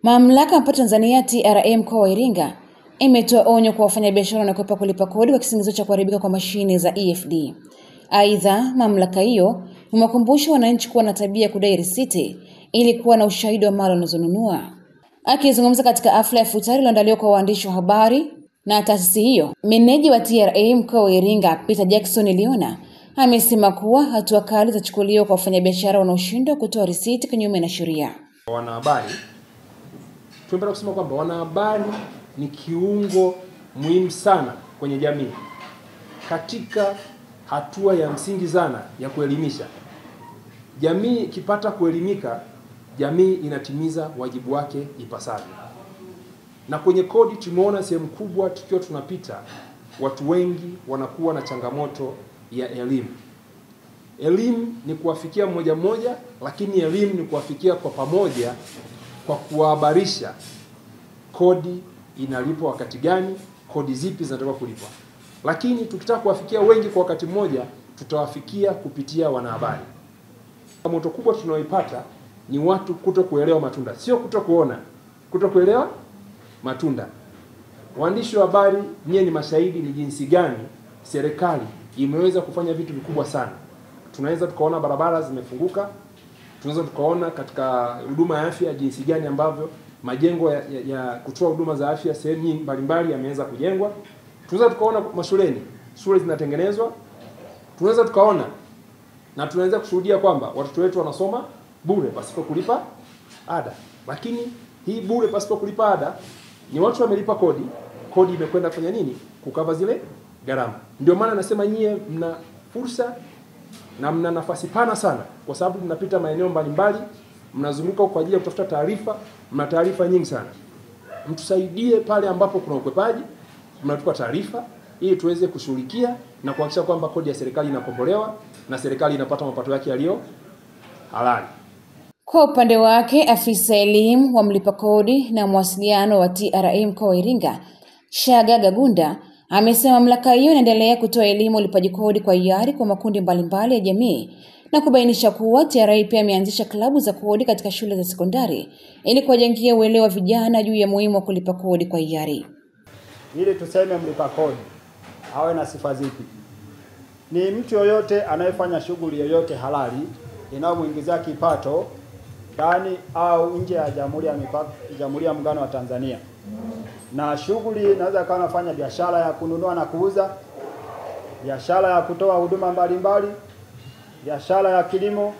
Mamlaka ya Mapato Tanzania TRA mkoa wa Iringa imetoa onyo kwa wafanyabiashara wanaokwepa kulipa kodi kwa kisingizio cha kuharibika kwa mashine za EFD. Aidha, mamlaka hiyo imewakumbusha wananchi kuwa na tabia ya kudai risiti ili kuwa na ushahidi wa mali wanazonunua. Akizungumza katika hafla ya futari iliyoandaliwa kwa waandishi wa habari na taasisi hiyo, meneja wa TRA mkoa wa Iringa Peter Jackson Liona amesema kuwa hatua kali zitachukuliwa kwa wafanyabiashara wanaoshindwa kutoa risiti kinyume na sheria. Wanahabari, tunapenda kusema kwamba wanahabari ni kiungo muhimu sana kwenye jamii katika hatua ya msingi sana ya kuelimisha. Jamii ikipata kuelimika, jamii inatimiza wajibu wake ipasavyo. Na kwenye kodi tumeona sehemu kubwa tukiwa tunapita, watu wengi wanakuwa na changamoto ya elimu. Elimu ni kuwafikia mmoja mmoja, lakini elimu ni kuwafikia kwa pamoja kwa kuwahabarisha kodi inalipwa wakati gani, kodi zipi zinatakiwa kulipwa. Lakini tukitaka kuwafikia wengi kwa wakati mmoja, tutawafikia kupitia wanahabari. Changamoto kubwa tunayoipata ni watu kutokuelewa matunda, sio kutokuona, kutokuelewa matunda. Waandishi wa habari, nyie ni mashahidi ni jinsi gani serikali imeweza kufanya vitu vikubwa sana. Tunaweza tukaona barabara zimefunguka, tunaweza tukaona katika huduma ya afya jinsi gani ambavyo majengo ya kutoa huduma za afya sehemu mbalimbali yameweza kujengwa. Tunaweza tukaona mashuleni, shule zinatengenezwa. Tunaweza tukaona na tunaweza kushuhudia kwamba watoto wetu wanasoma bure pasipo kulipa ada. Lakini hii bure pasipo kulipa ada ni watu wamelipa kodi, kodi imekwenda kufanya nini? Kukava zile gharama. Ndio maana nasema nyie mna fursa na mna nafasi pana sana, kwa sababu mnapita maeneo mbalimbali, mnazunguka kwa ajili ya kutafuta taarifa, mna taarifa nyingi sana. Mtusaidie pale ambapo kuna ukwepaji, mnatupa taarifa ili tuweze kushughulikia na kuhakikisha kwamba kodi ya serikali inakombolewa na serikali inapata mapato yake yaliyo halali. Kwa upande wake, afisa elimu wa mlipa kodi na mawasiliano wa TRA mkoa wa Iringa, Shagaga Gunda, amesema mamlaka hiyo inaendelea kutoa elimu ulipaji kodi kwa hiari kwa makundi mbalimbali ya jamii na kubainisha kuwa TRA pia imeanzisha klabu za kodi katika shule za sekondari ili kuwajengia uelewa vijana juu ya muhimu wa kulipa kodi kwa hiari. Ili tuseme mlipa kodi awe na sifa zipi? Ni mtu yoyote anayefanya shughuli yoyote halali inayomuingizia kipato ndani au nje ya Jamhuri ya Muungano wa Tanzania. Na shughuli inaweza kama anafanya biashara ya kununua na kuuza, biashara ya kutoa huduma mbalimbali, biashara ya kilimo,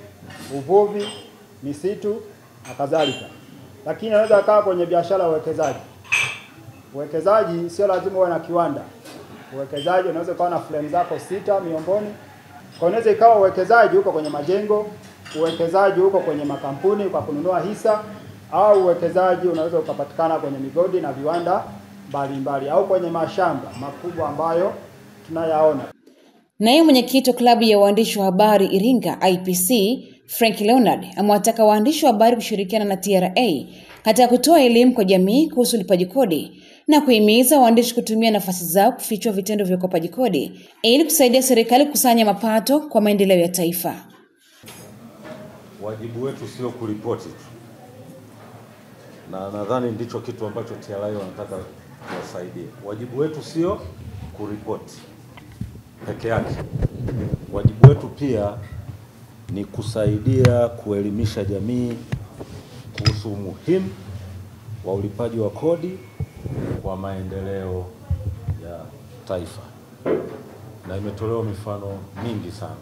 uvuvi, misitu na kadhalika. Lakini anaweza kaa kwenye biashara ya uwekezaji. Uwekezaji sio lazima uwe na kiwanda. Uwekezaji unaweza kuwa na frame zako 6 miongoni. Kwa unaweza ikawa uwekezaji huko kwenye majengo, uwekezaji huko kwenye makampuni kwa kununua hisa, au uwekezaji unaweza ukapatikana kwenye migodi na viwanda mbalimbali au kwenye mashamba makubwa ambayo tunayaona. Naye mwenyekiti wa klabu ya waandishi wa habari Iringa IPC, Frank Leonard, amewataka waandishi wa habari kushirikiana na TRA katika kutoa elimu kwa jamii kuhusu ulipaji kodi na kuhimiza waandishi kutumia nafasi zao kufichua vitendo vya ukwepaji kodi ili kusaidia serikali kukusanya mapato kwa maendeleo ya taifa. Wajibu wetu sio kuripoti tu. Na nadhani ndicho kitu ambacho TRA wanataka kuwasaidie. Wajibu wetu sio kuripoti peke yake. Wajibu wetu pia ni kusaidia kuelimisha jamii kuhusu umuhimu wa ulipaji wa kodi kwa maendeleo ya taifa. Na imetolewa mifano mingi sana.